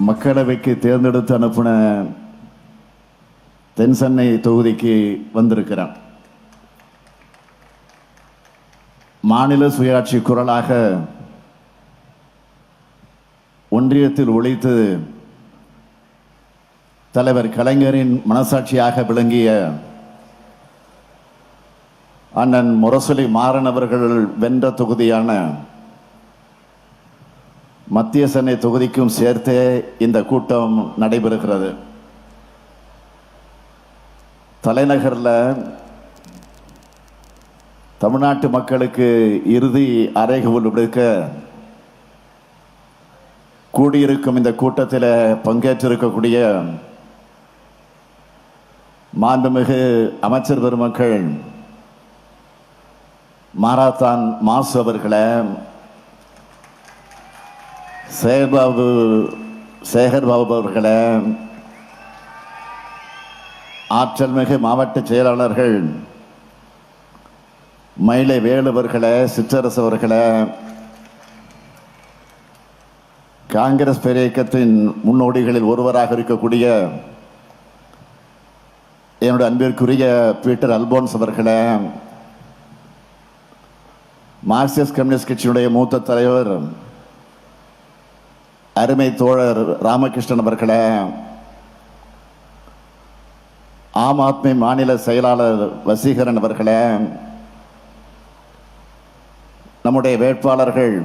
மக்களவைக்கு தேர்ந்தெடுத்து அனுப்பின தென்சென்னை தொகுதிக்கு வந்திருக்கிறார். மாநில சுயாட்சி குரலாக ஒன்றியத்தில் ஒழித்து தலைவர் கலைஞரின் மனசாட்சியாக விளங்கிய அண்ணன் முரசொலி மாறன் அவர்கள் வென்ற தொகுதியான மத்திய சென்னை தொகுதிக்கும் சேர்த்தே இந்த கூட்டம் நடைபெறுகிறது. தலைநகரில் தமிழ்நாட்டு மக்களுக்கு இறுதி அறைகூவல் விடுக்க கூடியிருக்கும் இந்த கூட்டத்தில் பங்கேற்றிருக்கக்கூடிய மாண்புமிகு அமைச்சர் பெருமக்கள் மாராத்தான் மாசு அவர்களை, சேகர்பாபு அவர்களை, ஆற்றல் மிகு மாவட்ட செயலாளர்கள் மயிலை வேலுவர்களை, சிற்றரசு அவர்களை, காங்கிரஸ் பேரியக்கத்தின் முன்னோடிகளில் ஒருவராக இருக்கக்கூடிய என்னுடைய அன்பிற்குரிய பீட்டர் அல்போன்ஸ் அவர்களை, மார்க்சிஸ்ட் கம்யூனிஸ்ட் கட்சியினுடைய மூத்த தலைவர் அருமை தோழர் ராமகிருஷ்ணன் அவர்களை, ஆம் ஆத்மி மாநில செயலாளர் வசீகரன் அவர்களை, நம்முடைய வேட்பாளர்கள்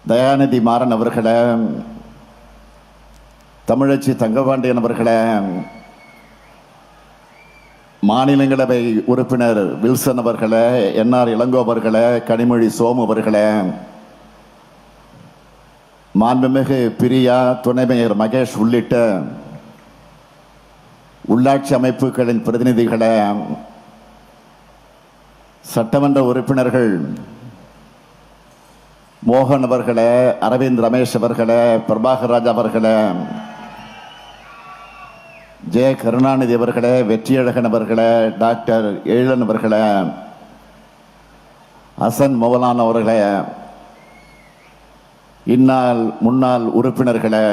தயாநிதி மாறன் அவர்களை, தமிழச்சி தங்கபாண்டியன் அவர்களை, மாநிலங்களவை உறுப்பினர் வில்சன் அவர்களை, என்ஆர் இளங்கோ அவர்களை, கனிமொழி சோமு அவர்களை, மாண்புமிகு பிரியா, துணை மேயர் மகேஷ் உள்ளிட்ட உள்ளாட்சி அமைப்புகளின் பிரதிநிதிகளை, சட்டமன்ற உறுப்பினர்கள் மோகன் அவர்களை, அரவிந்த் ரமேஷ் அவர்களை, பிரபாகர் ராஜா அவர்களை, ஜெய கருணாநிதி அவர்களை, வெற்றியழகன் அவர்களை, டாக்டர் எழிலன் அவர்களை, ஹசன் மௌலான் அவர்களை, இந்நாள் முன்னாள் உறுப்பினர்களை,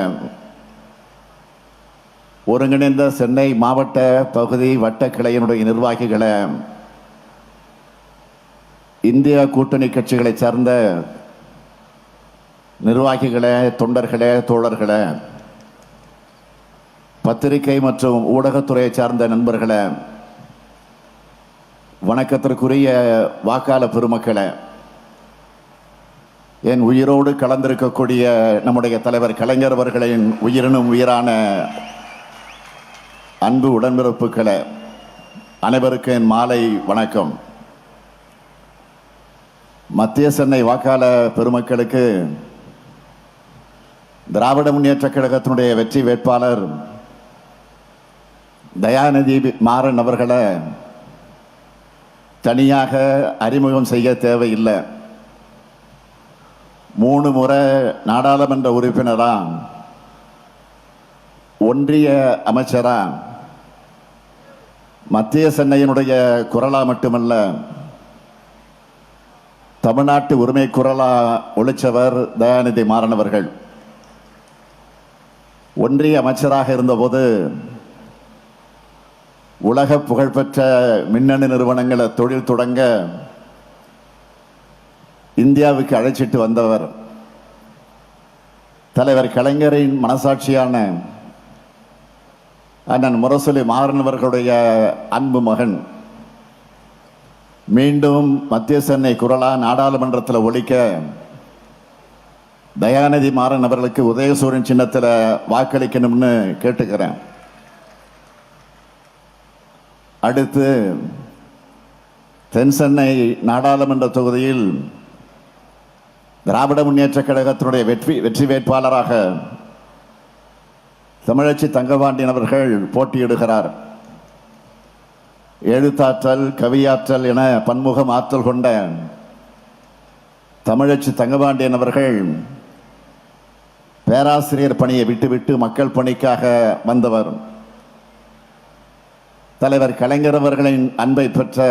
ஒருங்கிணைந்த சென்னை மாவட்ட பகுதி வட்ட கிளையினுடைய நிர்வாகிகளை, இந்தியா கூட்டணி கட்சிகளை சார்ந்த நிர்வாகிகளை, தொண்டர்களே, தோழர்களே, பத்திரிகை மற்றும் ஊடகத்துறையை சார்ந்த நண்பர்களே, வணக்கத்திற்குரிய வாக்காளர் பெருமக்களே, என் உயிரோடு கலந்திருக்கக்கூடிய நம்முடைய தலைவர் கலைஞர் அவர்களின் உயிரினும் உயிரான அன்பு உடன்பிறப்புகளே, அனைவருக்கும் என் மாலை வணக்கம். மத்திய சென்னை வாக்காளர் பெருமக்களுக்கு திராவிட முன்னேற்ற கழகத்தினுடைய வெற்றி வேட்பாளர் தயாநிதி மாறன் அவர்களை தனியாக அறிமுகம் செய்ய தேவையில்லை. 3 முறை நாடாளுமன்ற உறுப்பினரா, ஒன்றிய அமைச்சரா, மத்திய சென்னையினுடைய குரலா மட்டுமல்ல, தமிழ்நாட்டு உரிமை குரலா ஒழிச்சவர் தயாநிதி மாறன் அவர்கள். ஒன்றிய அமைச்சராக இருந்தபோது உலக புகழ்பெற்ற மின்னணு நிறுவனங்களை தொழில் தொடங்க இந்தியாவுக்கு அழைச்சிட்டு வந்தவர். தலைவர் கலைஞரின் மனசாட்சியான அண்ணன் முரசொலி மாறன் அவர்களுடைய அன்பு மகன். மீண்டும் மத்திய சென்னை குரலா நாடாளுமன்றத்தில் ஒழிக்க தயாநிதி மாறன் அவர்களுக்கு உதயசூரியன் சின்னத்தில் வாக்களிக்கணும்னு கேட்டுக்கிறேன். அடுத்து தென் சென்னை நாடாளுமன்ற தொகுதியில் திராவிட முன்னேற்ற கழகத்தினுடைய வெற்றி வேட்பாளராக தமிழச்சி தங்கபாண்டியன் அவர்கள் போட்டியிடுகிறார். எழுத்தாற்றல், கவியாற்றல் என பன்முகம் ஆற்றல் கொண்ட தமிழச்சி தங்கபாண்டியன் அவர்கள் பேராசிரியர் பணியை விட்டுவிட்டு மக்கள் பணிக்காக வந்தவர். தலைவர் கலைஞர் அவர்களின் அன்பை பெற்ற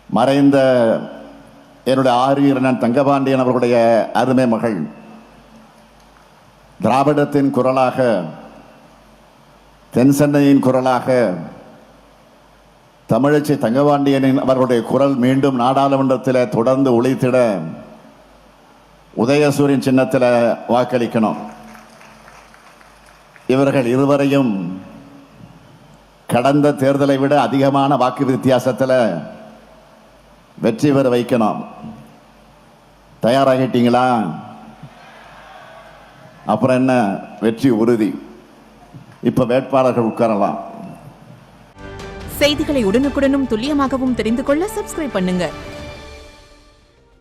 மறைந்த என்னுடைய ஆரியரன் தங்கபாண்டியன் அவர்களுடைய அருமை மகள், திராவிடத்தின் குரலாக, தென் சென்னையின் குரலாக தமிழச்சி தங்கபாண்டியனின் அவர்களுடைய குரல் மீண்டும் நாடாளுமன்றத்தில் தொடர்ந்து ஒலித்திட உதயசூரியன் சின்னத்தில் வாக்களிக்கணும். இவர்கள் இருவரையும் கடந்த தேர்தலை விட அதிகமான வாக்கு வித்தியாசத்தில் வெற்றி பெற வைக்கணும். தயாராகிட்டீங்களா? அப்புறம் என்ன, வெற்றி உறுதி. இப்ப வேட்பாளர்கள் உட்காரலாம். செய்திகளை உடனுக்குடனும் துல்லியமாகவும் தெரிந்து கொள்ள சப்ஸ்கிரைப் பண்ணுங்க.